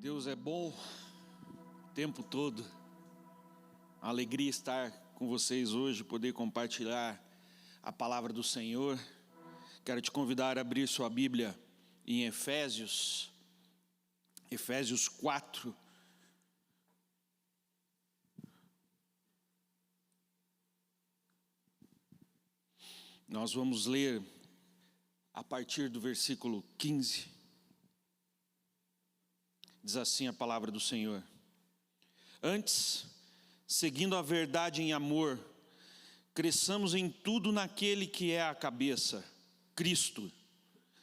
Deus é bom o tempo todo. A alegria estar com vocês hoje, poder compartilhar a palavra do Senhor. Quero te convidar a abrir sua Bíblia em Efésios 4. Nós vamos ler a partir do versículo 15. Diz assim a palavra do Senhor: Antes, seguindo a verdade em amor, cresçamos em tudo naquele que é a cabeça, Cristo.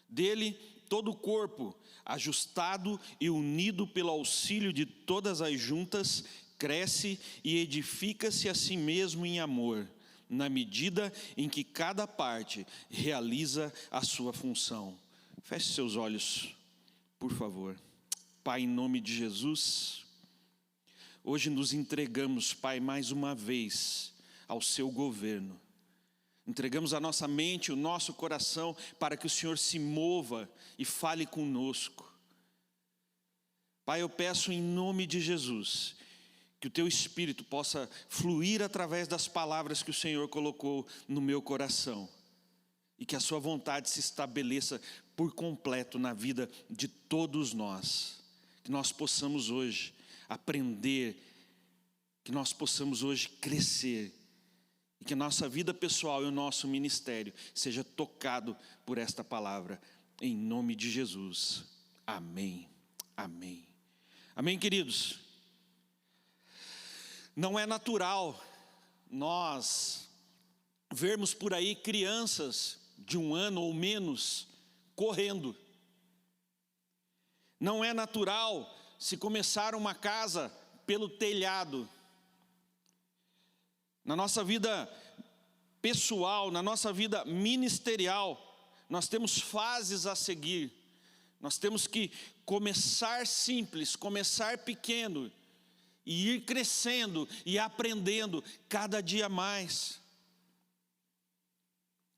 Dele, todo o corpo, ajustado e unido pelo auxílio de todas as juntas, cresce e edifica-se a si mesmo em amor, na medida em que cada parte realiza a sua função. Feche seus olhos, por favor. Pai, em nome de Jesus, hoje nos entregamos, Pai, mais uma vez ao seu governo. Entregamos a nossa mente, o nosso coração, para que o Senhor se mova e fale conosco. Pai, eu peço em nome de Jesus, que o teu Espírito possa fluir através das palavras que o Senhor colocou no meu coração. E que a sua vontade se estabeleça por completo na vida de todos nós. Que nós possamos hoje aprender, que nós possamos hoje crescer, e que a nossa vida pessoal e o nosso ministério seja tocado por esta palavra, em nome de Jesus. Amém, amém. Amém, queridos? Não é natural nós vermos por aí crianças de 1 ano ou menos correndo. Não é natural se começar uma casa pelo telhado. Na nossa vida pessoal, na nossa vida ministerial, nós temos fases a seguir. Nós temos que começar simples, começar pequeno, e ir crescendo e aprendendo cada dia mais.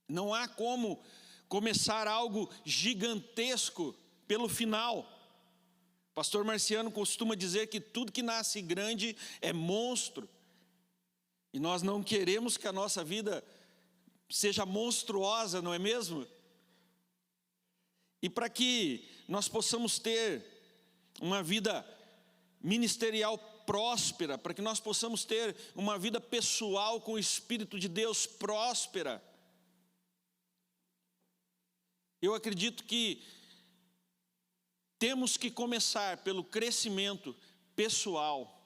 Não há como começar algo gigantesco pelo final. Pastor Marciano costuma dizer que tudo que nasce grande é monstro. E nós não queremos que a nossa vida seja monstruosa, não é mesmo? E para que nós possamos ter uma vida ministerial próspera, para que nós possamos ter uma vida pessoal com o Espírito de Deus próspera, eu acredito que temos que começar pelo crescimento pessoal.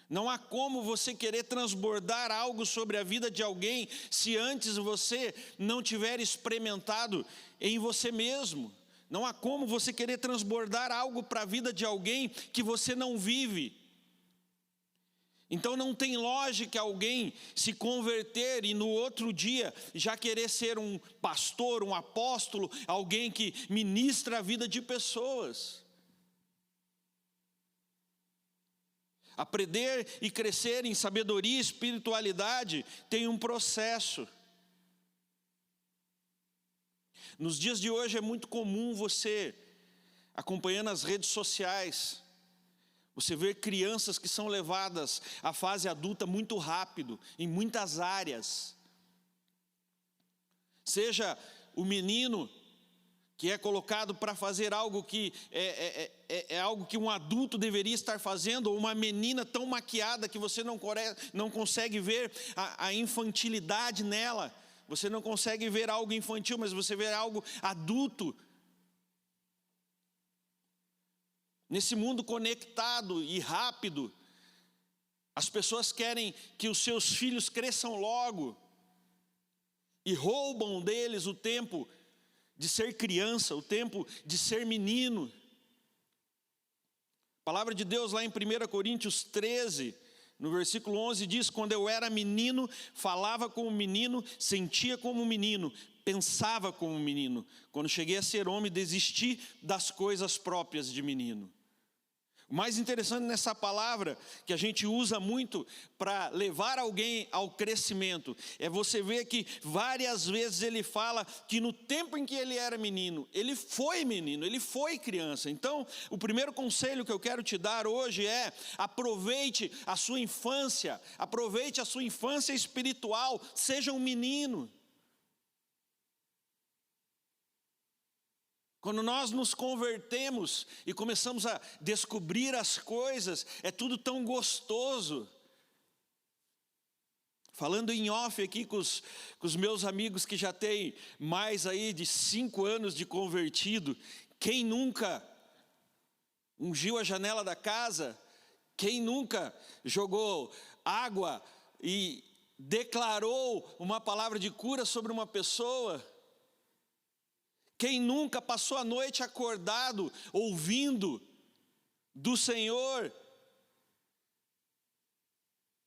Não há como você querer transbordar algo sobre a vida de alguém se antes você não tiver experimentado em você mesmo. Não há como você querer transbordar algo para a vida de alguém que você não vive. Então não tem lógica alguém se converter e no outro dia já querer ser um pastor, um apóstolo, alguém que ministra a vida de pessoas. Aprender e crescer em sabedoria e espiritualidade tem um processo. Nos dias de hoje é muito comum você, acompanhando as redes sociais, você vê crianças que são levadas à fase adulta muito rápido, em muitas áreas. Seja o menino que é colocado para fazer algo que é algo que um adulto deveria estar fazendo, ou uma menina tão maquiada que você não consegue ver a infantilidade nela. Você não consegue ver algo infantil, mas você vê algo adulto. Nesse mundo conectado e rápido, as pessoas querem que os seus filhos cresçam logo e roubam deles o tempo de ser criança, o tempo de ser menino. A palavra de Deus lá em 1 Coríntios 13, no versículo 11 diz: Quando eu era menino, falava como menino, sentia como menino, pensava como menino. Quando cheguei a ser homem, desisti das coisas próprias de menino. O mais interessante nessa palavra, que a gente usa muito para levar alguém ao crescimento, é você ver que várias vezes ele fala que no tempo em que ele era menino, ele foi criança. Então, o primeiro conselho que eu quero te dar hoje é: aproveite a sua infância espiritual, seja um menino. Quando nós nos convertemos e começamos a descobrir as coisas, é tudo tão gostoso. Falando em off aqui com os meus amigos que já têm mais aí de 5 anos de convertido, quem nunca ungiu a janela da casa? Quem nunca jogou água e declarou uma palavra de cura sobre uma pessoa? Quem nunca passou a noite acordado, ouvindo do Senhor,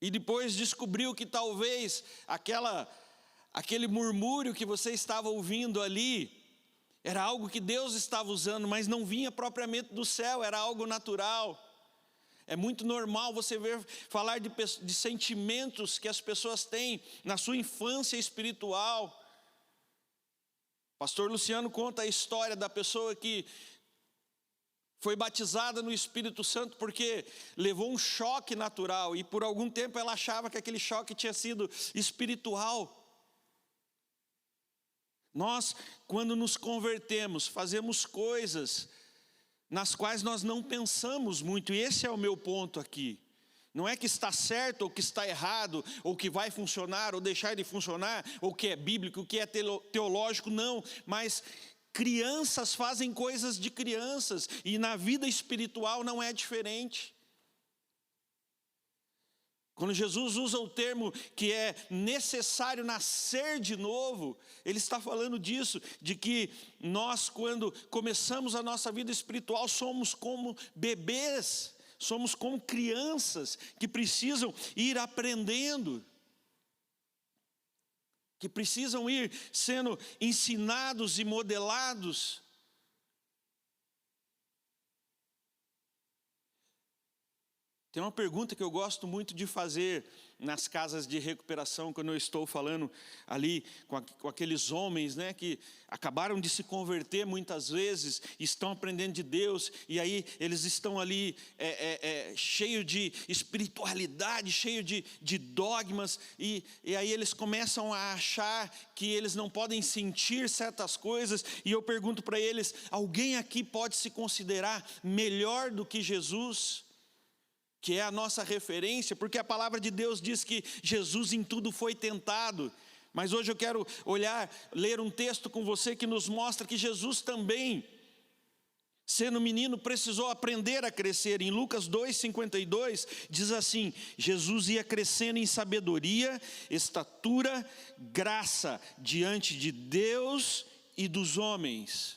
e depois descobriu que talvez aquele murmúrio que você estava ouvindo ali, era algo que Deus estava usando, mas não vinha propriamente do céu, era algo natural. É muito normal você ver falar de sentimentos que as pessoas têm na sua infância espiritual. Pastor Luciano conta a história da pessoa que foi batizada no Espírito Santo porque levou um choque natural e por algum tempo ela achava que aquele choque tinha sido espiritual. Nós, quando nos convertemos, fazemos coisas nas quais nós não pensamos muito, e esse é o meu ponto aqui. Não é que está certo ou que está errado, ou que vai funcionar ou deixar de funcionar, ou que é bíblico, o que é teológico, não. Mas crianças fazem coisas de crianças, e na vida espiritual não é diferente. Quando Jesus usa o termo que é necessário nascer de novo, Ele está falando disso, de que nós, quando começamos a nossa vida espiritual, somos como bebês. Somos como crianças que precisam ir aprendendo, que precisam ir sendo ensinados e modelados. Tem uma pergunta que eu gosto muito de fazer nas casas de recuperação, quando eu estou falando ali com aqueles homens, né, que acabaram de se converter muitas vezes, estão aprendendo de Deus, e aí eles estão ali cheio de espiritualidade, cheio de dogmas, e aí eles começam a achar que eles não podem sentir certas coisas, e eu pergunto para eles: alguém aqui pode se considerar melhor do que Jesus? Que é a nossa referência, porque a palavra de Deus diz que Jesus em tudo foi tentado. Mas hoje eu quero ler um texto com você que nos mostra que Jesus também, sendo menino, precisou aprender a crescer. Em Lucas 2,52 diz assim: Jesus ia crescendo em sabedoria, estatura, graça diante de Deus e dos homens.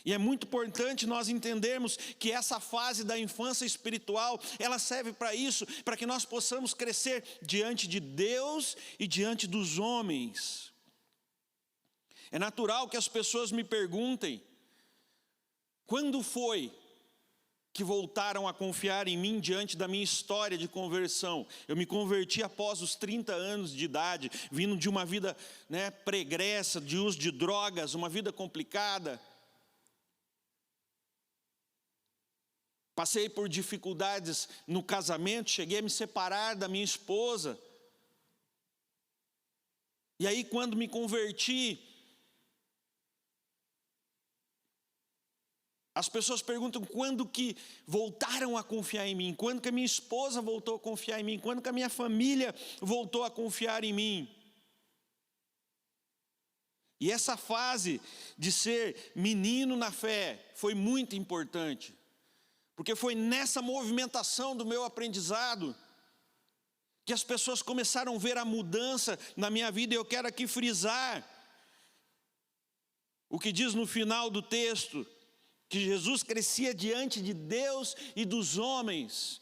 E é muito importante nós entendermos que essa fase da infância espiritual, ela serve para isso, para que nós possamos crescer diante de Deus e diante dos homens. É natural que as pessoas me perguntem: quando foi que voltaram a confiar em mim diante da minha história de conversão? Eu me converti após os 30 anos de idade, vindo de uma vida pregressa, de uso de drogas, uma vida complicada. Passei por dificuldades no casamento, cheguei a me separar da minha esposa. E aí, quando me converti, as pessoas perguntam quando que voltaram a confiar em mim, quando que a minha esposa voltou a confiar em mim, quando que a minha família voltou a confiar em mim. E essa fase de ser menino na fé foi muito importante. Porque foi nessa movimentação do meu aprendizado que as pessoas começaram a ver a mudança na minha vida. E eu quero aqui frisar o que diz no final do texto, que Jesus crescia diante de Deus e dos homens.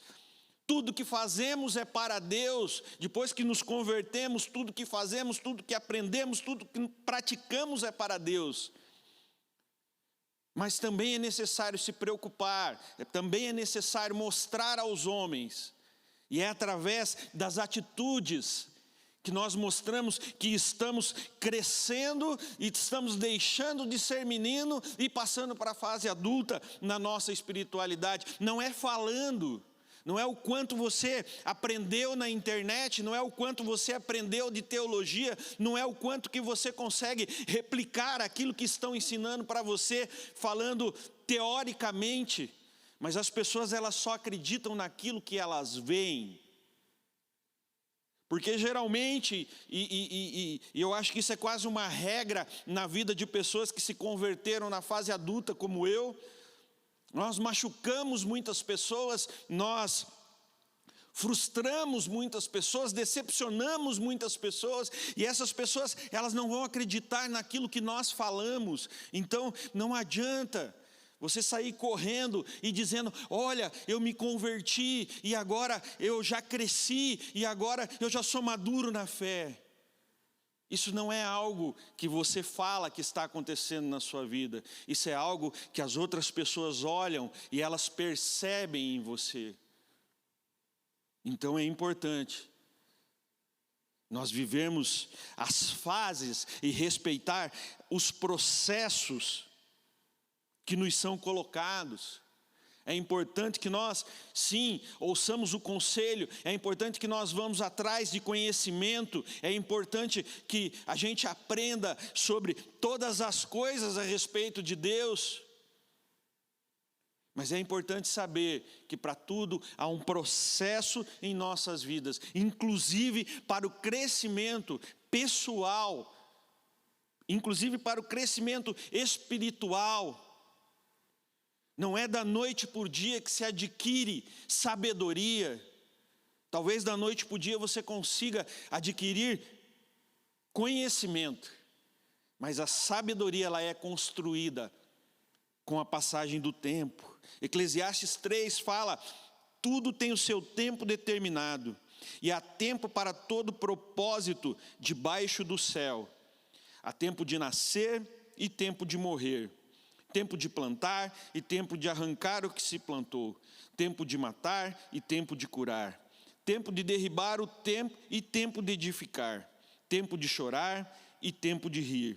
Tudo que fazemos é para Deus. Depois que nos convertemos, tudo que fazemos, tudo que aprendemos, tudo que praticamos é para Deus. Mas também é necessário se preocupar, também é necessário mostrar aos homens, e é através das atitudes que nós mostramos que estamos crescendo e estamos deixando de ser menino e passando para a fase adulta na nossa espiritualidade. Não é falando, não é o quanto você aprendeu na internet, não é o quanto você aprendeu de teologia, não é o quanto que você consegue replicar aquilo que estão ensinando para você, falando teoricamente, mas as pessoas elas só acreditam naquilo que elas veem. Porque geralmente, e eu acho que isso é quase uma regra na vida de pessoas que se converteram na fase adulta como eu, nós machucamos muitas pessoas, nós frustramos muitas pessoas, decepcionamos muitas pessoas, e essas pessoas, elas não vão acreditar naquilo que nós falamos. Então, não adianta você sair correndo e dizendo, olha, eu me converti, e agora eu já cresci, e agora eu já sou maduro na fé. Isso não é algo que você fala que está acontecendo na sua vida. Isso é algo que as outras pessoas olham e elas percebem em você. Então é importante nós vivermos as fases e respeitar os processos que nos são colocados. É importante que nós, sim, ouçamos o conselho, é importante que nós vamos atrás de conhecimento, é importante que a gente aprenda sobre todas as coisas a respeito de Deus. Mas é importante saber que para tudo há um processo em nossas vidas, inclusive para o crescimento pessoal, inclusive para o crescimento espiritual. Não é da noite por dia que se adquire sabedoria. Talvez da noite por dia você consiga adquirir conhecimento, mas a sabedoria ela é construída com a passagem do tempo. Eclesiastes 3 fala, tudo tem o seu tempo determinado, e há tempo para todo propósito debaixo do céu. Há tempo de nascer e tempo de morrer. Tempo de plantar e tempo de arrancar o que se plantou. Tempo de matar e tempo de curar. Tempo de derribar o tempo e tempo de edificar. Tempo de chorar e tempo de rir.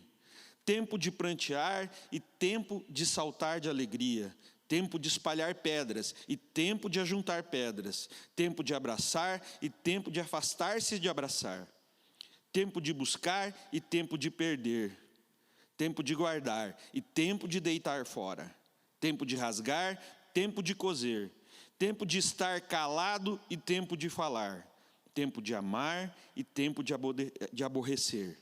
Tempo de prantear e tempo de saltar de alegria. Tempo de espalhar pedras e tempo de ajuntar pedras. Tempo de abraçar e tempo de afastar-se de abraçar. Tempo de buscar e tempo de perder. Tempo de guardar e tempo de deitar fora. Tempo de rasgar, tempo de coser. Tempo de estar calado e tempo de falar. Tempo de amar e tempo de aborrecer.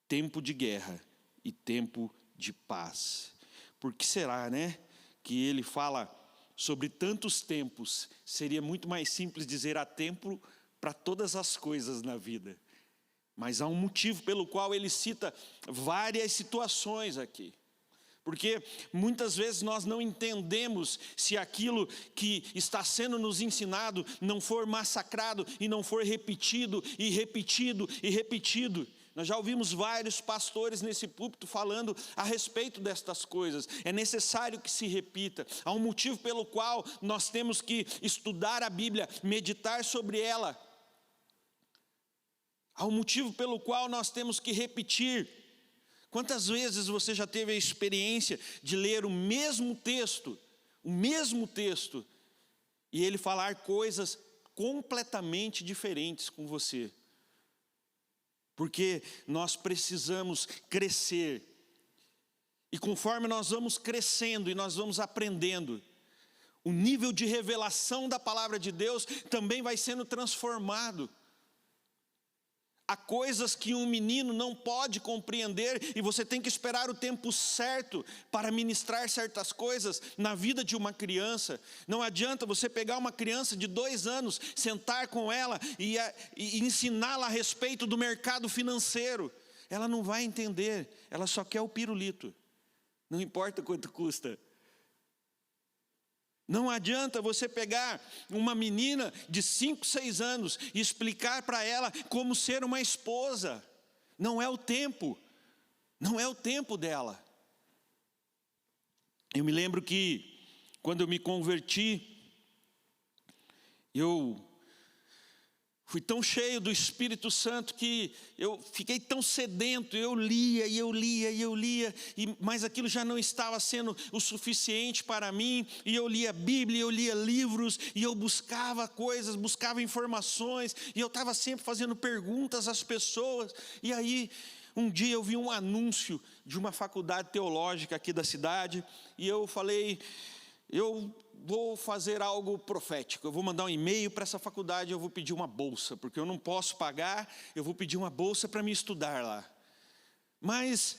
Tempo de guerra e tempo de paz. Por que será, né, que ele fala sobre tantos tempos? Seria muito mais simples dizer há tempo para todas as coisas na vida. Mas há um motivo pelo qual ele cita várias situações aqui. Porque muitas vezes nós não entendemos se aquilo que está sendo nos ensinado não for massacrado e não for repetido e repetido e repetido. Nós já ouvimos vários pastores nesse púlpito falando a respeito destas coisas. É necessário que se repita. Há um motivo pelo qual nós temos que estudar a Bíblia, meditar sobre ela. Há um motivo pelo qual nós temos que repetir. Quantas vezes você já teve a experiência de ler o mesmo texto, e ele falar coisas completamente diferentes com você? Porque nós precisamos crescer. E conforme nós vamos crescendo e nós vamos aprendendo, o nível de revelação da palavra de Deus também vai sendo transformado. Há coisas que um menino não pode compreender e você tem que esperar o tempo certo para ministrar certas coisas na vida de uma criança. Não adianta você pegar uma criança de 2 anos, sentar com ela e ensiná-la a respeito do mercado financeiro. Ela não vai entender, ela só quer o pirulito, não importa quanto custa. Não adianta você pegar uma menina de 5, 6 anos e explicar para ela como ser uma esposa. Não é o tempo dela. Eu me lembro que quando eu me converti, eu fui tão cheio do Espírito Santo que eu fiquei tão sedento, eu lia, mas aquilo já não estava sendo o suficiente para mim, e eu lia a Bíblia, eu lia livros, e eu buscava coisas, buscava informações, e eu estava sempre fazendo perguntas às pessoas, e aí um dia eu vi um anúncio de uma faculdade teológica aqui da cidade, e eu falei, eu vou fazer algo profético, eu vou mandar um e-mail para essa faculdade, eu vou pedir uma bolsa, porque eu não posso pagar, eu vou pedir uma bolsa para me estudar lá. Mas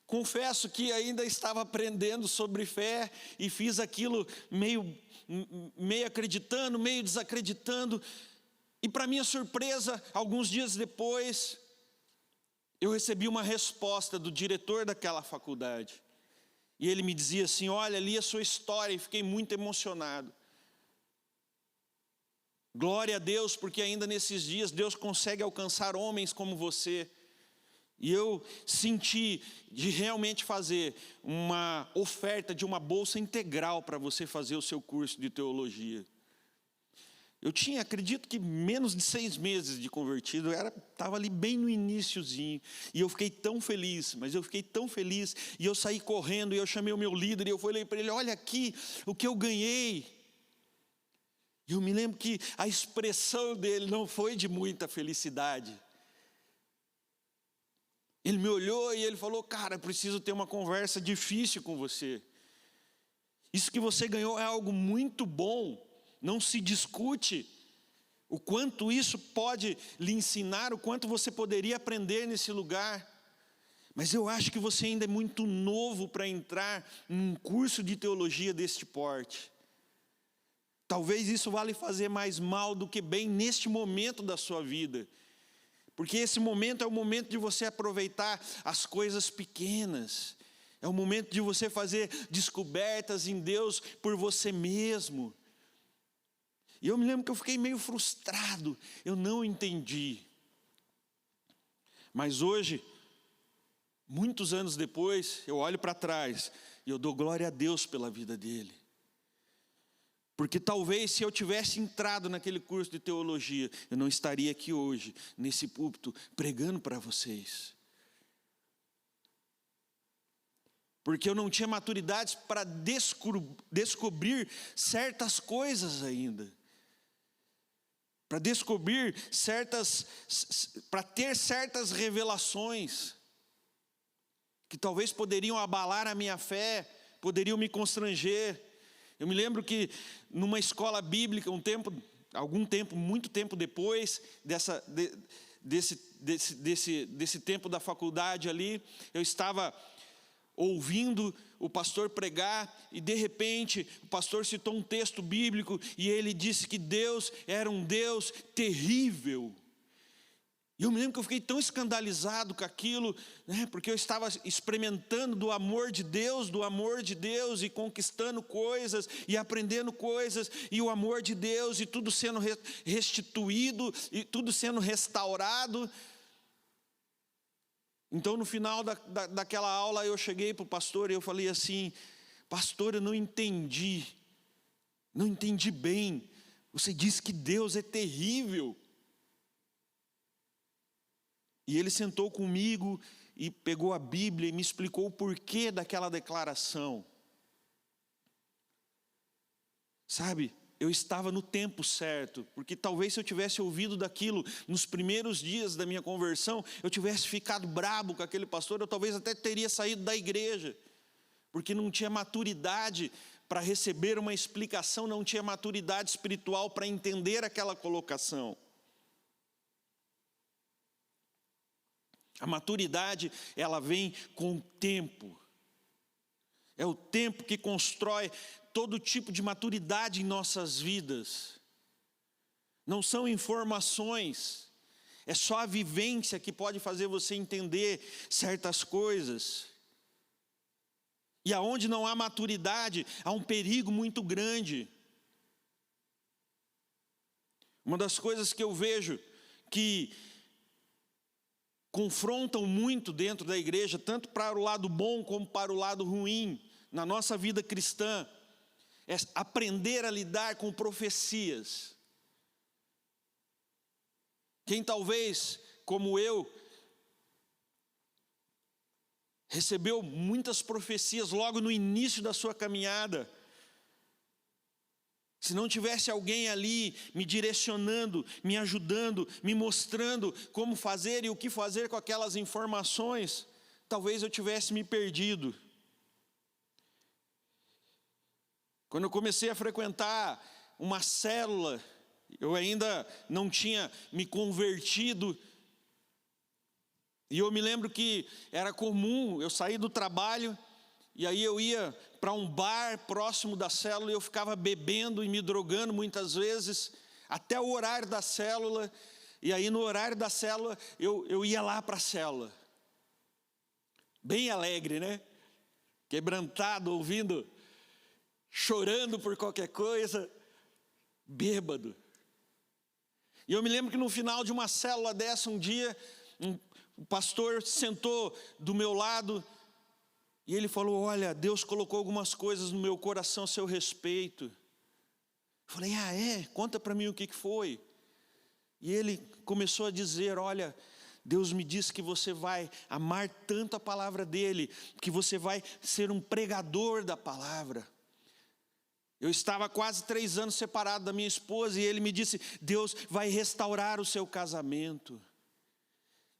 confesso que ainda estava aprendendo sobre fé, e fiz aquilo meio acreditando, meio desacreditando, e para minha surpresa, alguns dias depois, eu recebi uma resposta do diretor daquela faculdade. E ele me dizia assim, olha, li a sua história e fiquei muito emocionado. Glória a Deus, porque ainda nesses dias Deus consegue alcançar homens como você. E eu senti de realmente fazer uma oferta de uma bolsa integral para você fazer o seu curso de teologia. Eu tinha, acredito que menos de 6 meses de convertido, estava ali bem no iniciozinho, e eu fiquei tão feliz, e eu saí correndo, e eu chamei o meu líder, e eu falei para ele, olha aqui o que eu ganhei. E eu me lembro que a expressão dele não foi de muita felicidade. Ele me olhou e ele falou, cara, preciso ter uma conversa difícil com você. Isso que você ganhou é algo muito bom. Não se discute o quanto isso pode lhe ensinar, o quanto você poderia aprender nesse lugar. Mas eu acho que você ainda é muito novo para entrar num curso de teologia deste porte. Talvez isso vá lhe fazer mais mal do que bem neste momento da sua vida. Porque esse momento é o momento de você aproveitar as coisas pequenas. É o momento de você fazer descobertas em Deus por você mesmo. E eu me lembro que eu fiquei meio frustrado, eu não entendi. Mas hoje, muitos anos depois, eu olho para trás e eu dou glória a Deus pela vida dele. Porque talvez se eu tivesse entrado naquele curso de teologia, eu não estaria aqui hoje, nesse púlpito, pregando para vocês. Porque eu não tinha maturidade para descobrir certas coisas ainda. Para descobrir para ter certas revelações que talvez poderiam abalar a minha fé, poderiam me constranger. Eu me lembro que numa escola bíblica, muito tempo depois desse tempo da faculdade ali, eu estava ouvindo o pastor pregar, e de repente o pastor citou um texto bíblico, e ele disse que Deus era um Deus terrível. E eu me lembro que eu fiquei tão escandalizado com aquilo, né, porque eu estava experimentando do amor de Deus, e conquistando coisas, e aprendendo coisas, e o amor de Deus, e tudo sendo restituído, e tudo sendo restaurado. Então no final daquela aula eu cheguei para o pastor e eu falei assim, pastor, eu não entendi bem, você disse que Deus é terrível. E ele sentou comigo e pegou a Bíblia e me explicou o porquê daquela declaração. Sabe, eu estava no tempo certo, porque talvez se eu tivesse ouvido daquilo nos primeiros dias da minha conversão, eu tivesse ficado brabo com aquele pastor, eu talvez até teria saído da igreja, porque não tinha maturidade para receber uma explicação, não tinha maturidade espiritual para entender aquela colocação. A maturidade, ela vem com o tempo. É o tempo que constrói todo tipo de maturidade em nossas vidas. Não são informações, é só a vivência que pode fazer você entender certas coisas. E aonde não há maturidade, há um perigo muito grande. Uma das coisas que eu vejo que confrontam muito dentro da igreja, tanto para o lado bom como para o lado ruim, na nossa vida cristã é aprender a lidar com profecias. Quem talvez, como eu, recebeu muitas profecias logo no início da sua caminhada, se não tivesse alguém ali me direcionando, me ajudando, me mostrando como fazer e o que fazer com aquelas informações, talvez eu tivesse me perdido. Quando eu comecei a frequentar uma célula, eu ainda não tinha me convertido, e eu me lembro que era comum eu sair do trabalho, e aí eu ia para um bar próximo da célula, e eu ficava bebendo e me drogando muitas vezes, até o horário da célula, e aí no horário da célula, eu ia lá para a célula, bem alegre, né? Quebrantado, ouvindo, chorando por qualquer coisa, bêbado. E eu me lembro que no final de uma célula dessa, um dia, o pastor sentou do meu lado, e ele falou: olha, Deus colocou algumas coisas no meu coração a seu respeito. Eu falei: ah, é? Conta para mim o que foi. E ele começou a dizer: olha, Deus me disse que você vai amar tanto a palavra dele, que você vai ser um pregador da palavra. Eu estava quase 3 anos separado da minha esposa, e ele me disse: Deus vai restaurar o seu casamento.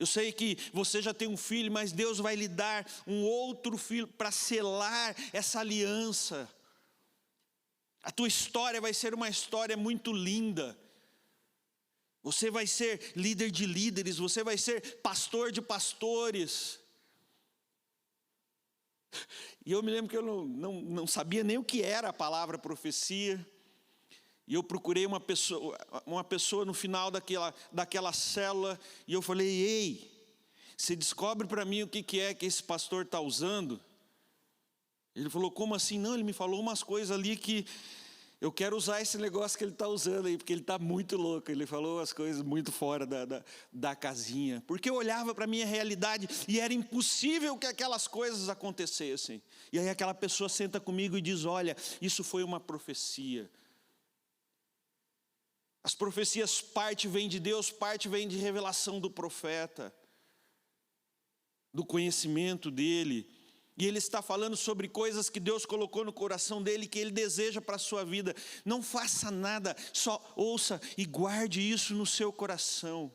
Eu sei que você já tem um filho, mas Deus vai lhe dar um outro filho para selar essa aliança. A tua história vai ser uma história muito linda. Você vai ser líder de líderes, você vai ser pastor de pastores. E eu me lembro que eu não sabia nem o que era a palavra profecia. E eu procurei uma pessoa no final daquela célula, e eu falei: ei, você descobre para mim o que é que esse pastor está usando? Ele falou: como assim? Não, ele me falou umas coisas ali que eu quero usar esse negócio que ele está usando aí, porque ele está muito louco. Ele falou as coisas muito fora da casinha, porque eu olhava para a minha realidade e era impossível que aquelas coisas acontecessem. E aí aquela pessoa senta comigo e diz: olha, isso foi uma profecia. As profecias, parte vem de Deus, parte vem de revelação do profeta, do conhecimento dele. E ele está falando sobre coisas que Deus colocou no coração dele, que ele deseja para a sua vida. Não faça nada, só ouça e guarde isso no seu coração.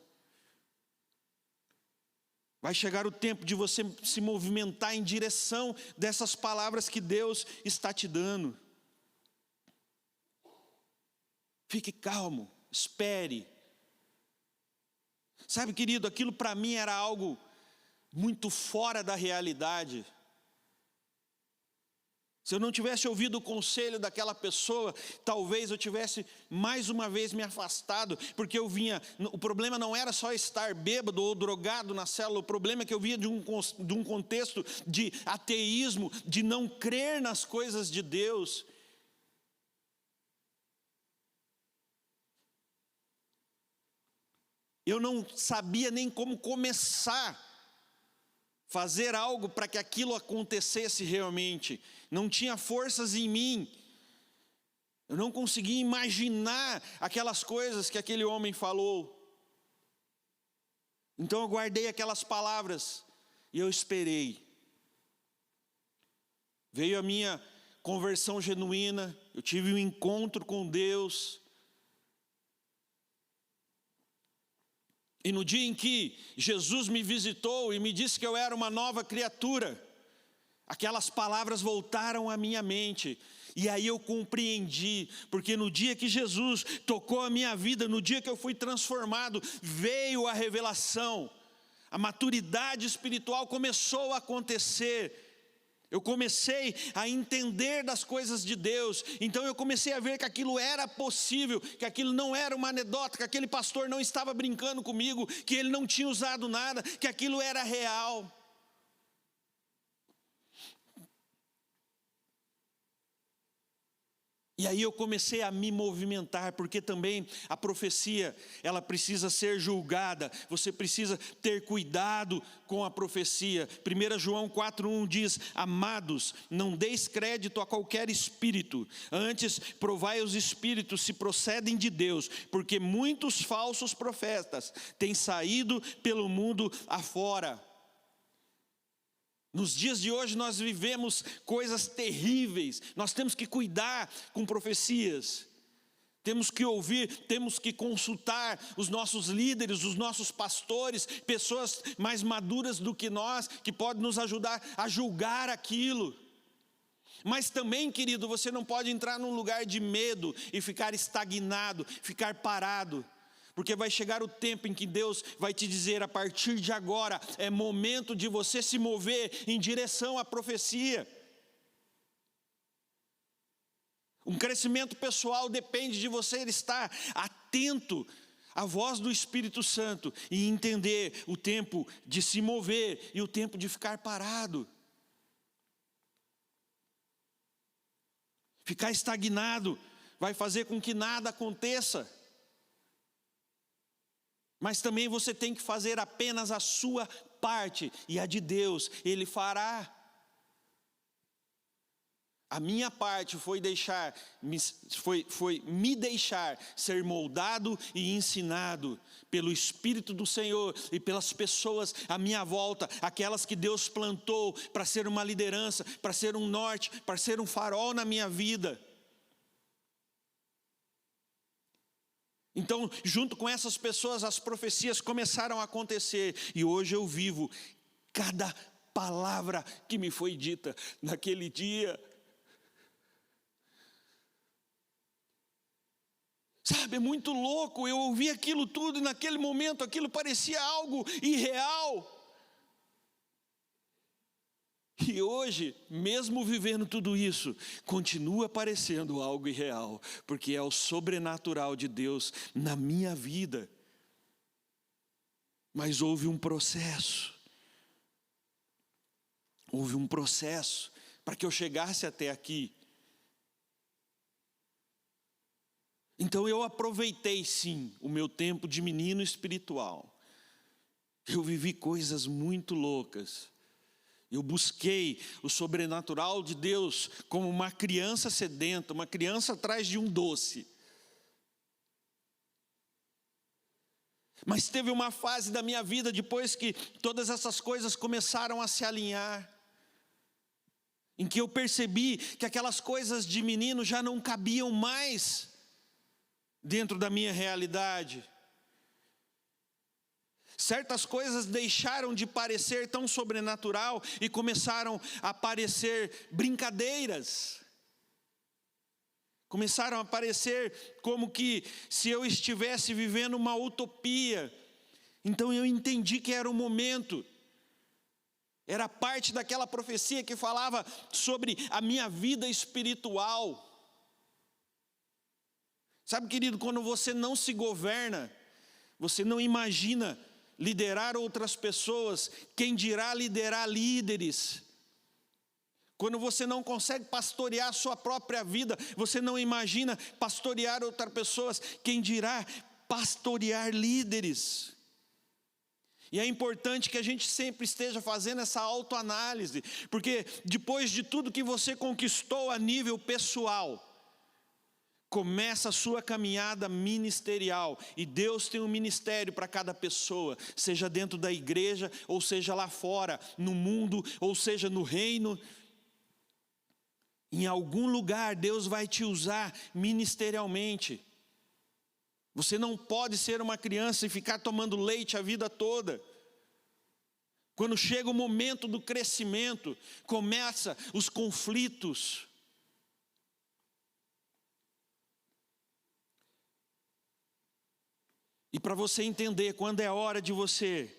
Vai chegar o tempo de você se movimentar em direção dessas palavras que Deus está te dando. Fique calmo, espere. Sabe, querido, aquilo para mim era algo muito fora da realidade. Se eu não tivesse ouvido o conselho daquela pessoa, talvez eu tivesse mais uma vez me afastado, porque o problema não era só estar bêbado ou drogado na célula, o problema é que eu vinha de um contexto de ateísmo, de não crer nas coisas de Deus. Eu não sabia nem como começar fazer algo para que aquilo acontecesse realmente. Não tinha forças em mim. Eu não conseguia imaginar aquelas coisas que aquele homem falou. Então eu guardei aquelas palavras e eu esperei. Veio a minha conversão genuína, eu tive um encontro com Deus. E no dia em que Jesus me visitou e me disse que eu era uma nova criatura, aquelas palavras voltaram à minha mente. E aí eu compreendi, porque no dia que Jesus tocou a minha vida, no dia que eu fui transformado, veio a revelação. A maturidade espiritual começou a acontecer. Eu comecei a entender das coisas de Deus. Então eu comecei a ver que aquilo era possível, que aquilo não era uma anedota, que aquele pastor não estava brincando comigo, que ele não tinha usado nada, que aquilo era real. E aí eu comecei a me movimentar, porque também a profecia, ela precisa ser julgada, você precisa ter cuidado com a profecia. 1 João 4,1 diz: amados, não deis crédito a qualquer espírito, antes provai os espíritos se procedem de Deus, porque muitos falsos profetas têm saído pelo mundo afora. Nos dias de hoje nós vivemos coisas terríveis, nós temos que cuidar com profecias, temos que ouvir, temos que consultar os nossos líderes, os nossos pastores, pessoas mais maduras do que nós, que podem nos ajudar a julgar aquilo. Mas também, querido, você não pode entrar num lugar de medo e ficar estagnado, ficar parado. Porque vai chegar o tempo em que Deus vai te dizer: a partir de agora é momento de você se mover em direção à profecia. Um crescimento pessoal depende de você estar atento à voz do Espírito Santo e entender o tempo de se mover e o tempo de ficar parado. Ficar estagnado vai fazer com que nada aconteça. Mas também você tem que fazer apenas a sua parte, e a de Deus Ele fará. A minha parte foi me deixar ser moldado e ensinado pelo Espírito do Senhor e pelas pessoas à minha volta, aquelas que Deus plantou para ser uma liderança, para ser um norte, para ser um farol na minha vida. Então, junto com essas pessoas, as profecias começaram a acontecer. E hoje eu vivo cada palavra que me foi dita naquele dia. Sabe, é muito louco, eu ouvi aquilo tudo e naquele momento aquilo parecia algo irreal. E hoje, mesmo vivendo tudo isso, continua parecendo algo irreal, porque é o sobrenatural de Deus na minha vida. Mas houve um processo para que eu chegasse até aqui. Então eu aproveitei sim o meu tempo de menino espiritual. Eu vivi coisas muito loucas. Eu busquei o sobrenatural de Deus como uma criança sedenta, uma criança atrás de um doce. Mas teve uma fase da minha vida, depois que todas essas coisas começaram a se alinhar, em que eu percebi que aquelas coisas de menino já não cabiam mais dentro da minha realidade. Certas coisas deixaram de parecer tão sobrenatural e começaram a parecer brincadeiras. Começaram a parecer como que se eu estivesse vivendo uma utopia. Então eu entendi que era o momento. Era parte daquela profecia que falava sobre a minha vida espiritual. Sabe, querido, quando você não se governa, você não imagina liderar outras pessoas, quem dirá liderar líderes. Quando você não consegue pastorear a sua própria vida, você não imagina pastorear outras pessoas, quem dirá pastorear líderes. E é importante que a gente sempre esteja fazendo essa autoanálise, porque depois de tudo que você conquistou a nível pessoal, começa a sua caminhada ministerial, e Deus tem um ministério para cada pessoa, seja dentro da igreja, ou seja lá fora, no mundo, ou seja no reino. Em algum lugar Deus vai te usar ministerialmente. Você não pode ser uma criança e ficar tomando leite a vida toda. Quando chega o momento do crescimento, começa os conflitos. E para você entender quando é hora de você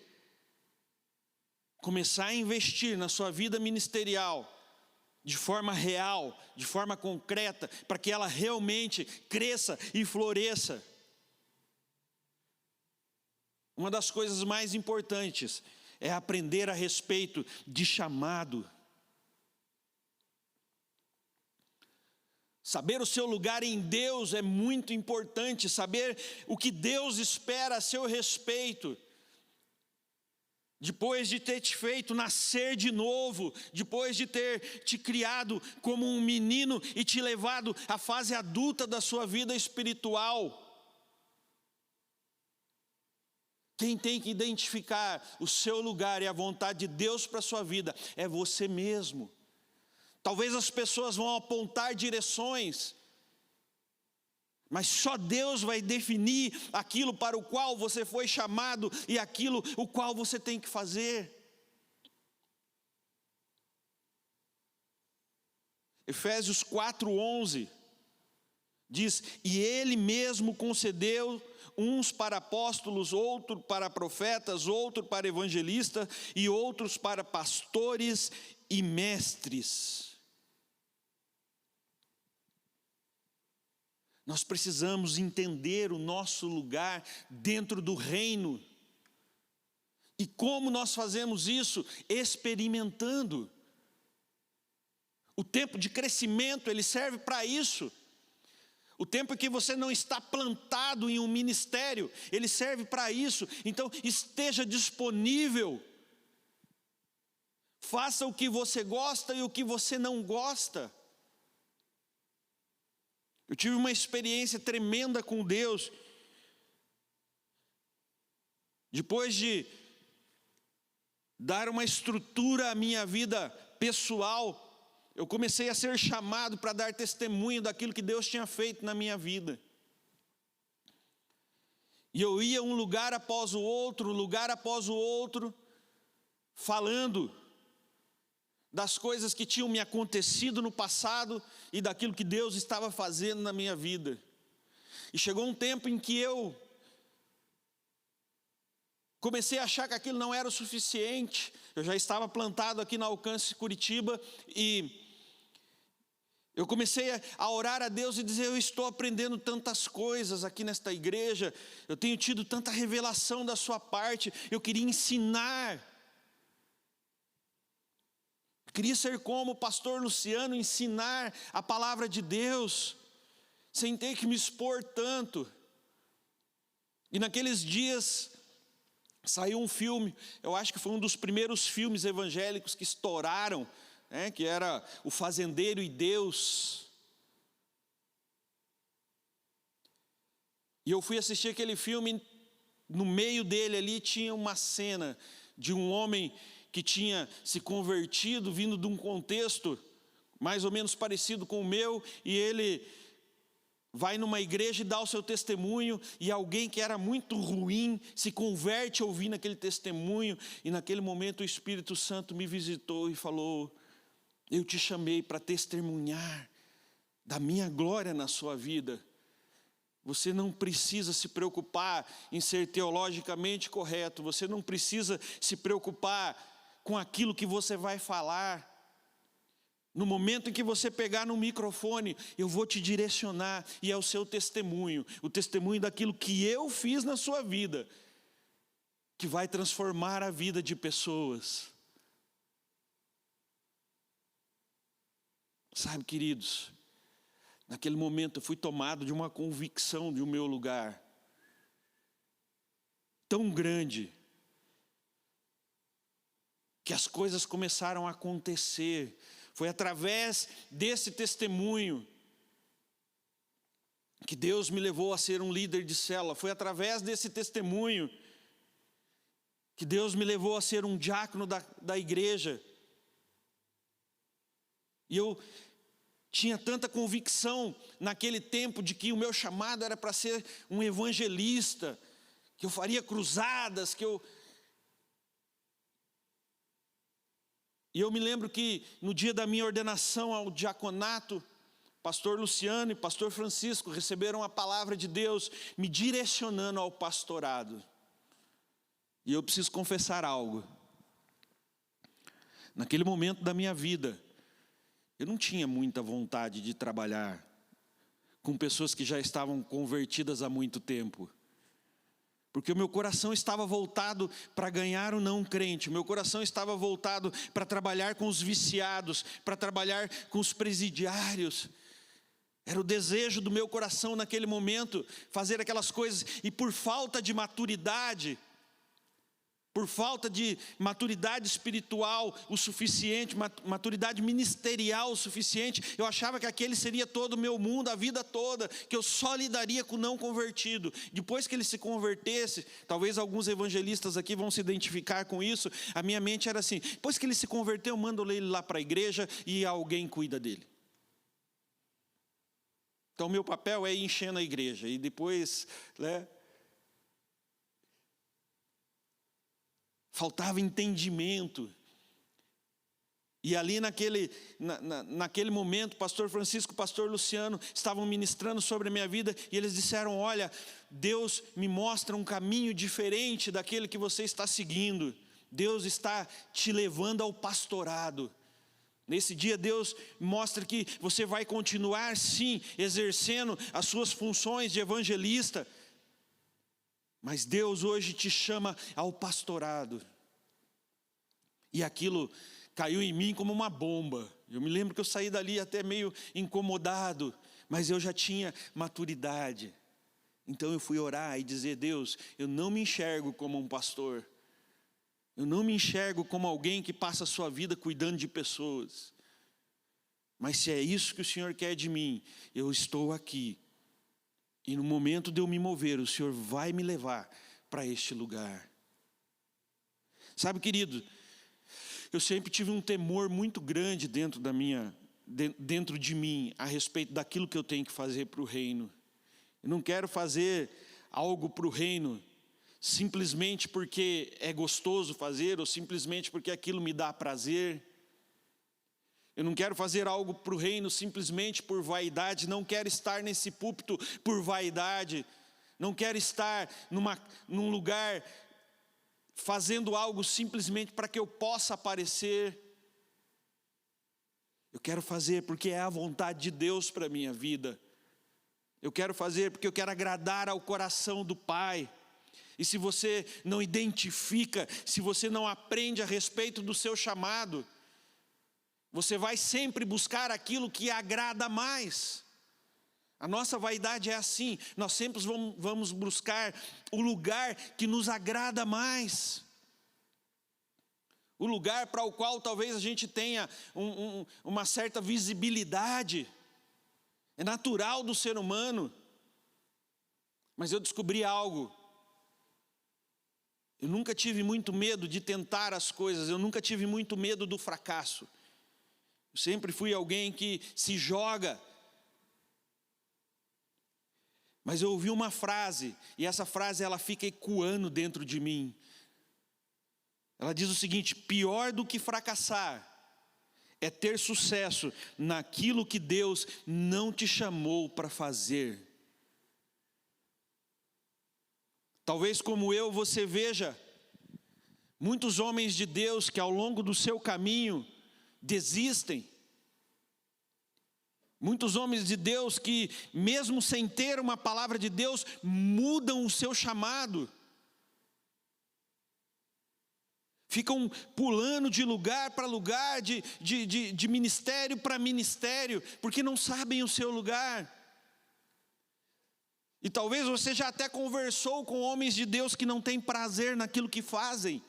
começar a investir na sua vida ministerial, de forma real, de forma concreta, para que ela realmente cresça e floresça. Uma das coisas mais importantes é aprender a respeito de chamado. Saber o seu lugar em Deus é muito importante, saber o que Deus espera a seu respeito. Depois de ter te feito nascer de novo, depois de ter te criado como um menino e te levado à fase adulta da sua vida espiritual. Quem tem que identificar o seu lugar e a vontade de Deus para a sua vida é você mesmo. Talvez as pessoas vão apontar direções, mas só Deus vai definir aquilo para o qual você foi chamado e aquilo o qual você tem que fazer. Efésios 4:11 diz: e Ele mesmo concedeu uns para apóstolos, outros para profetas, outros para evangelistas e outros para pastores e mestres. Nós precisamos entender o nosso lugar dentro do reino. E como nós fazemos isso? Experimentando. O tempo de crescimento, ele serve para isso. O tempo em que você não está plantado em um ministério, ele serve para isso. Então, esteja disponível. Faça o que você gosta e o que você não gosta. Eu tive uma experiência tremenda com Deus. Depois de dar uma estrutura à minha vida pessoal, eu comecei a ser chamado para dar testemunho daquilo que Deus tinha feito na minha vida. E eu ia um lugar após o outro, falando das coisas que tinham me acontecido no passado e daquilo que Deus estava fazendo na minha vida. E chegou um tempo em que eu comecei a achar que aquilo não era o suficiente. Eu já estava plantado aqui na Alcance Curitiba e eu comecei a orar a Deus e dizer: eu estou aprendendo tantas coisas aqui nesta igreja, eu tenho tido tanta revelação da sua parte, eu queria ensinar. Queria ser como o pastor Luciano, ensinar a palavra de Deus, sem ter que me expor tanto. E naqueles dias, saiu um filme, eu acho que foi um dos primeiros filmes evangélicos que estouraram, que era O Fazendeiro e Deus. E eu fui assistir aquele filme, no meio dele ali tinha uma cena de um homem que tinha se convertido, vindo de um contexto mais ou menos parecido com o meu, e ele vai numa igreja e dá o seu testemunho, e alguém que era muito ruim se converte ouvindo aquele testemunho, e naquele momento o Espírito Santo me visitou e falou: eu te chamei para testemunhar da minha glória na sua vida. Você não precisa se preocupar em ser teologicamente correto, você não precisa se preocupar com aquilo que você vai falar. No momento em que você pegar no microfone, eu vou te direcionar, e é o seu testemunho, o testemunho daquilo que eu fiz na sua vida, que vai transformar a vida de pessoas. Sabe, queridos, naquele momento eu fui tomado de uma convicção de o meu lugar tão grande, que as coisas começaram a acontecer. Foi através desse testemunho que Deus me levou a ser um líder de célula. Foi através desse testemunho que Deus me levou a ser um diácono da igreja. E eu tinha tanta convicção naquele tempo de que o meu chamado era para ser um evangelista, que eu faria cruzadas, E eu me lembro que no dia da minha ordenação ao diaconato, pastor Luciano e pastor Francisco receberam a palavra de Deus me direcionando ao pastorado. E eu preciso confessar algo. Naquele momento da minha vida, eu não tinha muita vontade de trabalhar com pessoas que já estavam convertidas há muito tempo. Porque o meu coração estava voltado para ganhar o não crente, o meu coração estava voltado para trabalhar com os viciados, para trabalhar com os presidiários. Era o desejo do meu coração naquele momento, fazer aquelas coisas. E por falta de maturidade, por falta de maturidade espiritual o suficiente, maturidade ministerial o suficiente, eu achava que aquele seria todo o meu mundo, a vida toda, que eu só lidaria com o não convertido. Depois que ele se convertesse, talvez alguns evangelistas aqui vão se identificar com isso, a minha mente era assim: depois que ele se converteu, eu mando ele lá para a igreja e alguém cuida dele. Então o meu papel é ir enchendo a igreja, e depois, faltava entendimento. E ali naquele momento, o pastor Francisco e o pastor Luciano estavam ministrando sobre a minha vida, e eles disseram: olha, Deus me mostra um caminho diferente daquele que você está seguindo. Deus está te levando ao pastorado. Nesse dia Deus mostra que você vai continuar sim, exercendo as suas funções de evangelista, mas Deus hoje te chama ao pastorado. E aquilo caiu em mim como uma bomba. Eu me lembro que eu saí dali até meio incomodado, mas eu já tinha maturidade. Então eu fui orar e dizer: Deus, eu não me enxergo como um pastor. Eu não me enxergo como alguém que passa a sua vida cuidando de pessoas. Mas se é isso que o Senhor quer de mim, eu estou aqui. E no momento de eu me mover, o Senhor vai me levar para este lugar. Sabe, querido, eu sempre tive um temor muito grande dentro de mim a respeito daquilo que eu tenho que fazer para o reino. Eu não quero fazer algo para o reino simplesmente porque é gostoso fazer, ou simplesmente porque aquilo me dá prazer. Eu não quero fazer algo para o reino simplesmente por vaidade, não quero estar nesse púlpito por vaidade, não quero estar num lugar fazendo algo simplesmente para que eu possa aparecer. Eu quero fazer porque é a vontade de Deus para a minha vida. Eu quero fazer porque eu quero agradar ao coração do Pai. E se você não identifica, se você não aprende a respeito do seu chamado, você vai sempre buscar aquilo que agrada mais. A nossa vaidade é assim, nós sempre vamos buscar o lugar que nos agrada mais. O lugar para o qual talvez a gente tenha uma certa visibilidade. É natural do ser humano. Mas eu descobri algo. Eu nunca tive muito medo de tentar as coisas, eu nunca tive muito medo do fracasso. Eu sempre fui alguém que se joga. Mas eu ouvi uma frase, e essa frase ela fica ecoando dentro de mim. Ela diz o seguinte: pior do que fracassar é ter sucesso naquilo que Deus não te chamou para fazer. Talvez como eu, você veja muitos homens de Deus que ao longo do seu caminho desistem. Muitos homens de Deus que, mesmo sem ter uma palavra de Deus, mudam o seu chamado. Ficam pulando de lugar para lugar, de ministério para ministério, porque não sabem o seu lugar. E talvez você já até conversou com homens de Deus que não têm prazer naquilo que fazem.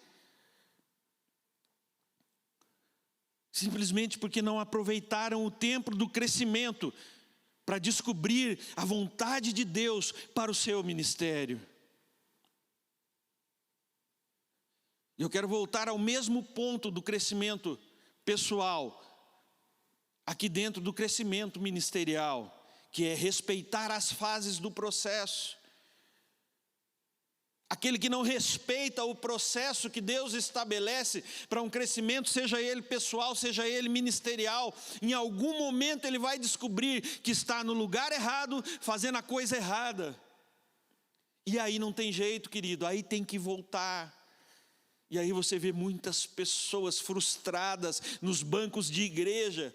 Simplesmente porque não aproveitaram o tempo do crescimento para descobrir a vontade de Deus para o seu ministério. Eu quero voltar ao mesmo ponto do crescimento pessoal, aqui dentro do crescimento ministerial, que é respeitar as fases do processo. Aquele que não respeita o processo que Deus estabelece para um crescimento, seja ele pessoal, seja ele ministerial, em algum momento ele vai descobrir que está no lugar errado, fazendo a coisa errada. E aí não tem jeito, querido, aí tem que voltar. E aí você vê muitas pessoas frustradas nos bancos de igreja,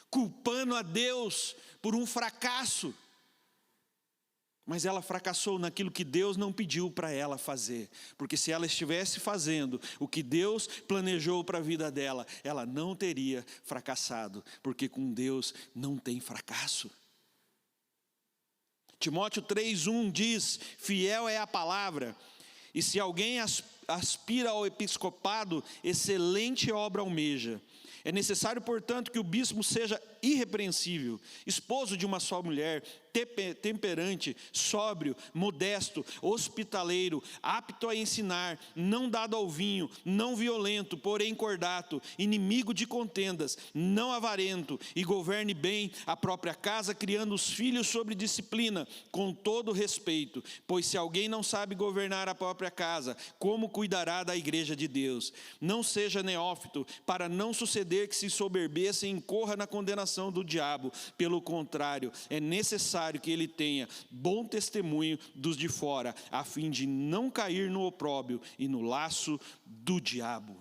culpando a Deus por um fracasso. Mas ela fracassou naquilo que Deus não pediu para ela fazer. Porque se ela estivesse fazendo o que Deus planejou para a vida dela, ela não teria fracassado. Porque com Deus não tem fracasso. Timóteo 3:1 diz: fiel é a palavra, e se alguém aspira ao episcopado, excelente obra almeja. É necessário, portanto, que o bispo seja irrepreensível, esposo de uma só mulher, temperante, sóbrio, modesto, hospitaleiro, apto a ensinar, não dado ao vinho, não violento, porém cordato, inimigo de contendas, não avarento, e governe bem a própria casa, criando os filhos sob disciplina, com todo respeito. Pois se alguém não sabe governar a própria casa, como cuidará da igreja de Deus? Não seja neófito, para não suceder que se soberbeça e incorra na condenação do diabo. Pelo contrário, é necessário que ele tenha bom testemunho dos de fora, a fim de não cair no opróbrio e no laço do diabo.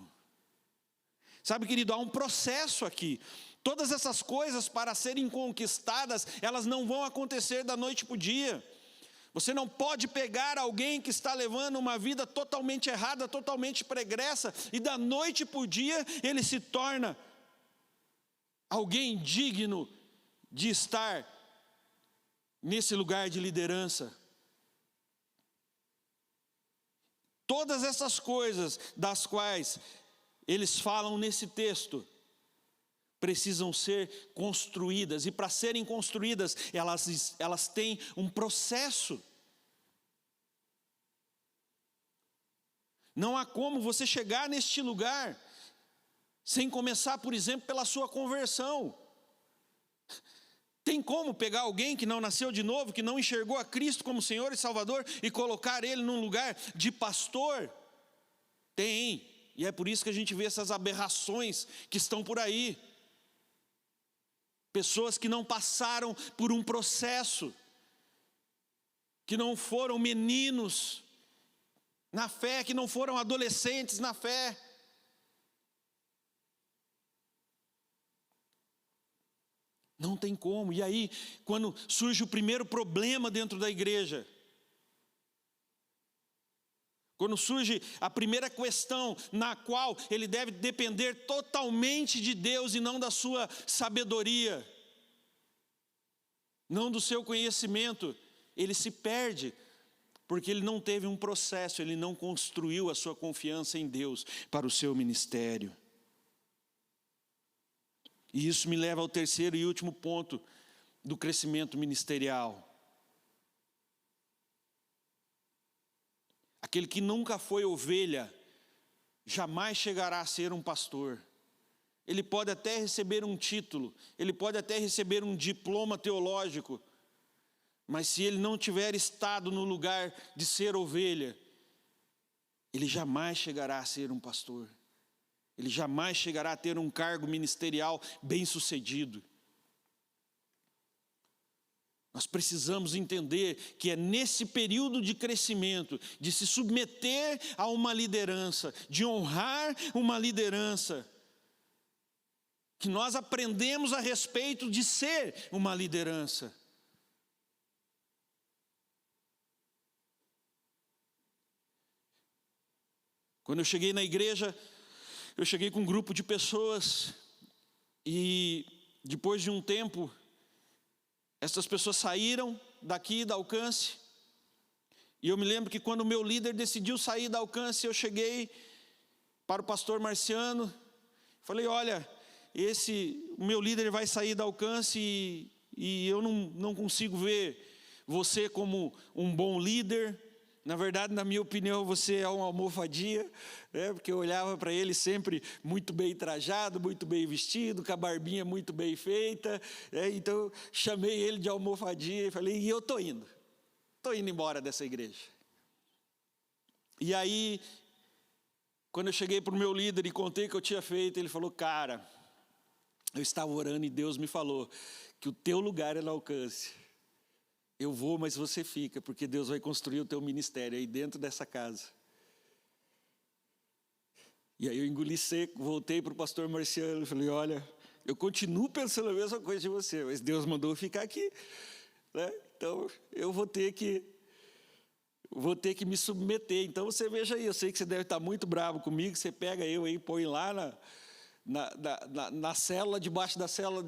Sabe, querido, há um processo aqui. Todas essas coisas, para serem conquistadas, elas não vão acontecer da noite para o dia. Você não pode pegar alguém que está levando uma vida totalmente errada, totalmente pregressa, e da noite para o dia ele se torna alguém digno de estar nesse lugar de liderança. Todas essas coisas das quais eles falam nesse texto precisam ser construídas, e para serem construídas, elas têm um processo. Não há como você chegar neste lugar sem começar, por exemplo, pela sua conversão. Tem como pegar alguém que não nasceu de novo, que não enxergou a Cristo como Senhor e Salvador, e colocar ele num lugar de pastor? Tem, e é por isso que a gente vê essas aberrações que estão por aí. Pessoas que não passaram por um processo, que não foram meninos na fé, que não foram adolescentes na fé. Não tem como. E aí, quando surge o primeiro problema dentro da igreja, quando surge a primeira questão na qual ele deve depender totalmente de Deus e não da sua sabedoria, não do seu conhecimento, ele se perde, porque ele não teve um processo, ele não construiu a sua confiança em Deus para o seu ministério. E isso me leva ao terceiro e último ponto do crescimento ministerial. Aquele que nunca foi ovelha, jamais chegará a ser um pastor. Ele pode até receber um título, ele pode até receber um diploma teológico, mas se ele não tiver estado no lugar de ser ovelha, ele jamais chegará a ser um pastor. Ele jamais chegará a ter um cargo ministerial bem-sucedido. Nós precisamos entender que é nesse período de crescimento, de se submeter a uma liderança, de honrar uma liderança, que nós aprendemos a respeito de ser uma liderança. Quando eu cheguei na igreja, eu cheguei com um grupo de pessoas, e depois de um tempo, essas pessoas saíram daqui da Alcance, e eu me lembro que quando o meu líder decidiu sair da Alcance, eu cheguei para o pastor Marciano, falei: olha, o meu líder vai sair da Alcance, e eu não consigo ver você como um bom líder. Na verdade, na minha opinião, você é uma almofadinha, né? Porque eu olhava para ele sempre muito bem trajado, muito bem vestido, com a barbinha muito bem feita, né? Então chamei ele de almofadinha e falei: e eu estou indo embora dessa igreja. E aí, quando eu cheguei para o meu líder e contei o que eu tinha feito, ele falou: cara, eu estava orando e Deus me falou que o teu lugar é no Alcance. Eu vou, mas você fica, porque Deus vai construir o teu ministério aí dentro dessa casa. E aí eu engoli seco, voltei para o pastor Marciano e falei: olha, eu continuo pensando a mesma coisa de você, mas Deus mandou eu ficar aqui, né? Então eu vou ter que me submeter. Então você veja aí, eu sei que você deve estar muito bravo comigo, você pega eu aí, põe lá na célula, debaixo da célula,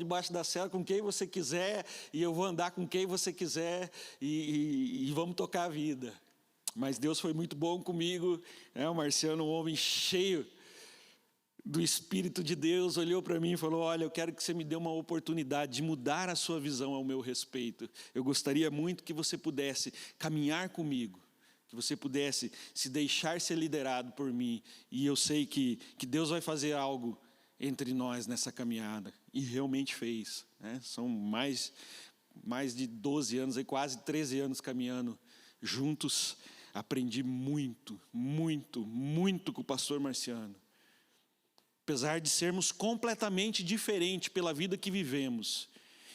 com quem você quiser, e eu vou andar com quem você quiser, e vamos tocar a vida. Mas Deus foi muito bom comigo, né? O Marciano, um homem cheio do Espírito de Deus, olhou para mim e falou: olha, eu quero que você me dê uma oportunidade de mudar a sua visão ao meu respeito. Eu gostaria muito que você pudesse caminhar comigo, que você pudesse se deixar ser liderado por mim. E eu sei que Deus vai fazer algo entre nós nessa caminhada. E realmente fez, né? São mais de 12 anos, quase 13 anos caminhando juntos. Aprendi muito, muito, muito com o pastor Marciano. Apesar de sermos completamente diferentes pela vida que vivemos,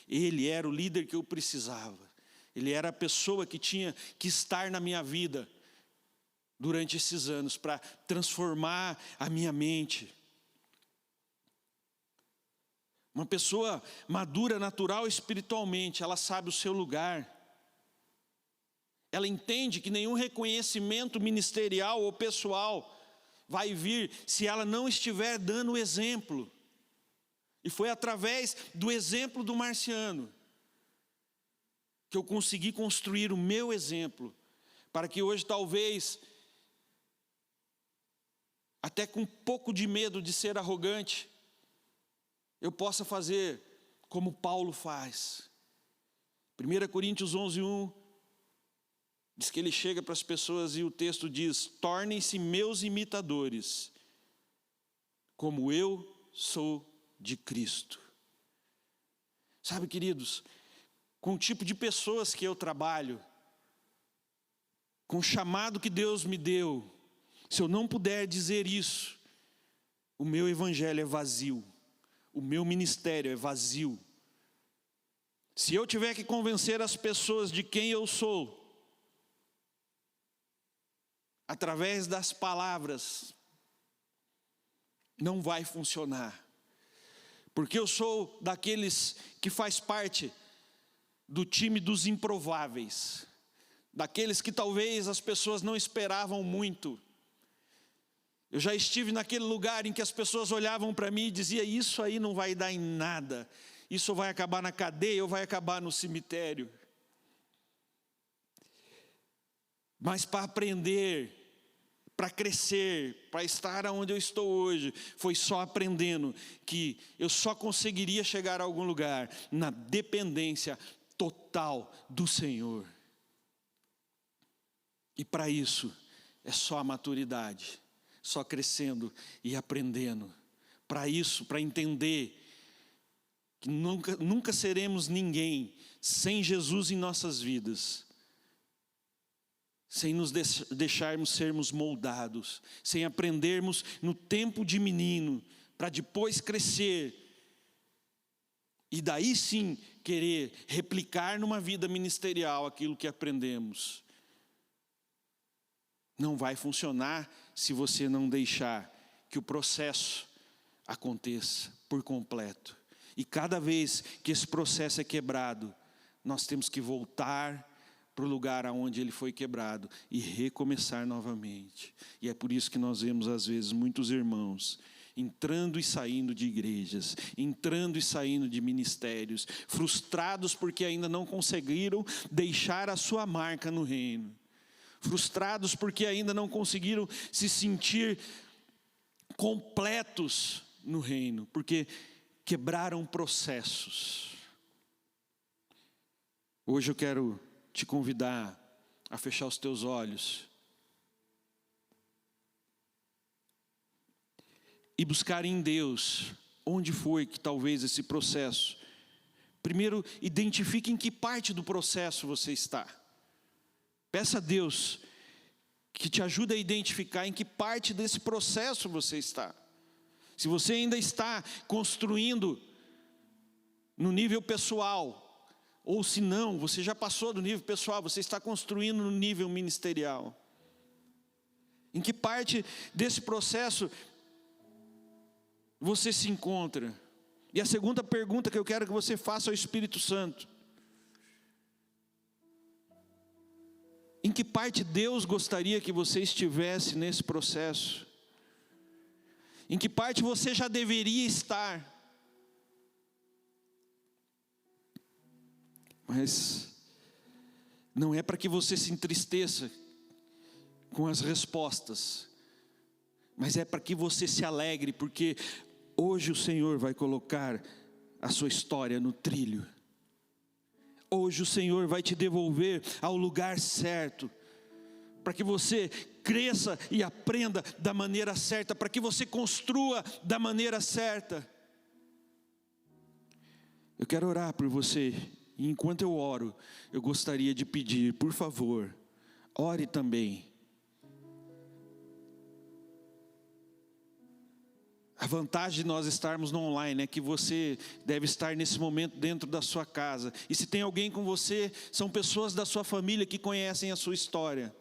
ele era o líder que eu precisava. Ele era a pessoa que tinha que estar na minha vida durante esses anos para transformar a minha mente. Uma pessoa madura, natural espiritualmente, ela sabe o seu lugar. Ela entende que nenhum reconhecimento ministerial ou pessoal vai vir se ela não estiver dando o exemplo. E foi através do exemplo do Marciano que eu consegui construir o meu exemplo, para que hoje talvez, até com um pouco de medo de ser arrogante, eu possa fazer como Paulo faz. 1 Coríntios 11:1 diz que ele chega para as pessoas e o texto diz: tornem-se meus imitadores, como eu sou de Cristo. Sabe, queridos, com o tipo de pessoas que eu trabalho, com o chamado que Deus me deu, se eu não puder dizer isso, o meu evangelho é vazio, o meu ministério é vazio. Se eu tiver que convencer as pessoas de quem eu sou, através das palavras, não vai funcionar. Porque eu sou daqueles que faz parte do time dos improváveis, daqueles que talvez as pessoas não esperavam muito. Eu já estive naquele lugar em que as pessoas olhavam para mim e diziam: isso aí não vai dar em nada, isso vai acabar na cadeia ou vai acabar no cemitério. Mas para aprender, para crescer, para estar onde eu estou hoje, foi só aprendendo que eu só conseguiria chegar a algum lugar na dependência total do Senhor. E para isso é só a maturidade, só crescendo e aprendendo. Para isso, para entender que nunca seremos ninguém sem Jesus em nossas vidas, sem nos deixarmos sermos moldados, sem aprendermos no tempo de menino, para depois crescer, e daí sim querer replicar numa vida ministerial aquilo que aprendemos. Não vai funcionar se você não deixar que o processo aconteça por completo. E cada vez que esse processo é quebrado, nós temos que voltar para o lugar aonde ele foi quebrado e recomeçar novamente. E é por isso que nós vemos às vezes muitos irmãos entrando e saindo de igrejas, entrando e saindo de ministérios, frustrados porque ainda não conseguiram deixar a sua marca no reino, frustrados porque ainda não conseguiram se sentir completos no reino, porque quebraram processos. Hoje eu quero te convidar a fechar os teus olhos e buscar em Deus onde foi que talvez esse processo. Primeiro, identifique em que parte do processo você está. Peça a Deus que te ajude a identificar em que parte desse processo você está. Se você ainda está construindo no nível pessoal, ou se não, você já passou do nível pessoal, você está construindo no nível ministerial. Em que parte desse processo você se encontra? E a segunda pergunta que eu quero que você faça ao Espírito Santo: em que parte Deus gostaria que você estivesse nesse processo? Em que parte você já deveria estar? Mas não é para que você se entristeça com as respostas, mas é para que você se alegre, porque hoje o Senhor vai colocar a sua história no trilho. Hoje o Senhor vai te devolver ao lugar certo, para que você cresça e aprenda da maneira certa, para que você construa da maneira certa. Eu quero orar por você, e enquanto eu oro, eu gostaria de pedir, por favor, ore também. A vantagem de nós estarmos no online é que você deve estar nesse momento dentro da sua casa. E se tem alguém com você, são pessoas da sua família que conhecem a sua história.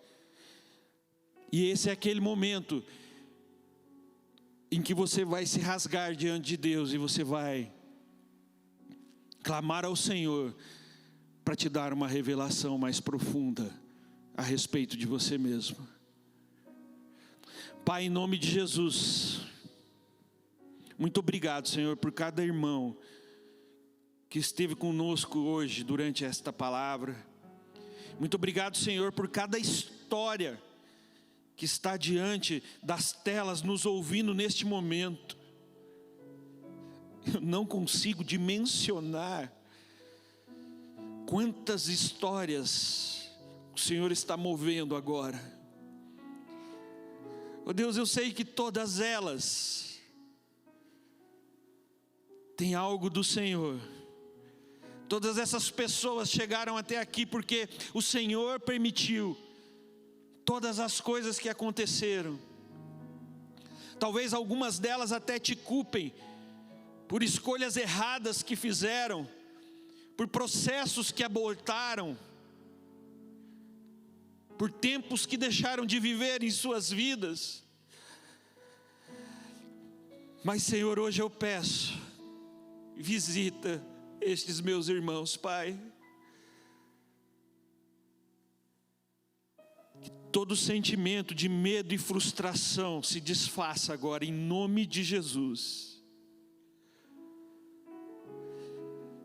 E esse é aquele momento em que você vai se rasgar diante de Deus e você vai clamar ao Senhor para te dar uma revelação mais profunda a respeito de você mesmo. Pai, em nome de Jesus, muito obrigado, Senhor, por cada irmão que esteve conosco hoje durante esta palavra. Muito obrigado, Senhor, por cada história que está diante das telas nos ouvindo neste momento. Eu não consigo dimensionar quantas histórias o Senhor está movendo agora. Oh Deus, eu sei que todas elas têm algo do Senhor. Todas essas pessoas chegaram até aqui porque o Senhor permitiu todas as coisas que aconteceram. Talvez algumas delas até te culpem por escolhas erradas que fizeram, por processos que abortaram, por tempos que deixaram de viver em suas vidas. Mas, Senhor, hoje eu peço, visita estes meus irmãos, Pai. Que todo sentimento de medo e frustração se desfaça agora, em nome de Jesus.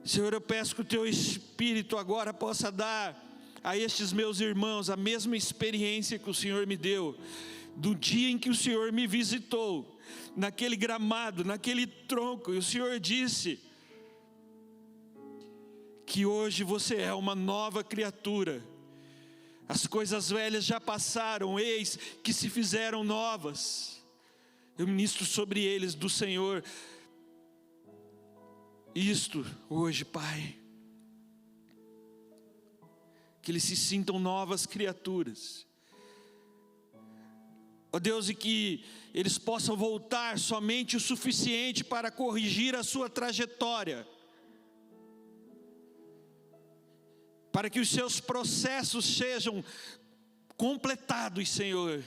Senhor, eu peço que o Teu Espírito agora possa dar a estes meus irmãos a mesma experiência que o Senhor me deu, do dia em que o Senhor me visitou, naquele gramado, naquele tronco, e o Senhor disse que hoje você é uma nova criatura. As coisas velhas já passaram, eis que se fizeram novas. Eu ministro sobre eles do Senhor isto hoje, Pai, que eles se sintam novas criaturas, ó Deus, e que eles possam voltar somente o suficiente para corrigir a sua trajetória, para que os seus processos sejam completados, Senhor.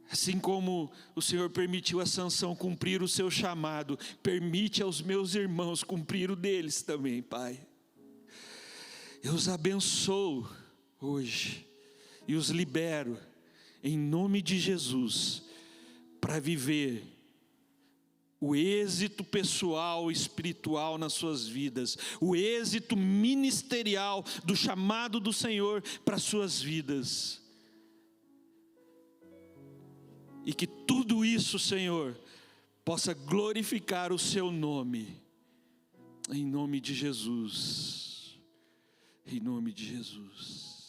Assim como o Senhor permitiu a Sansão cumprir o seu chamado, permite aos meus irmãos cumprir o deles também, Pai. Eu os abençoo hoje e os libero em nome de Jesus para viver o êxito pessoal e espiritual nas suas vidas, o êxito ministerial do chamado do Senhor para as suas vidas. E que tudo isso, Senhor, possa glorificar o Seu nome, em nome de Jesus, em nome de Jesus.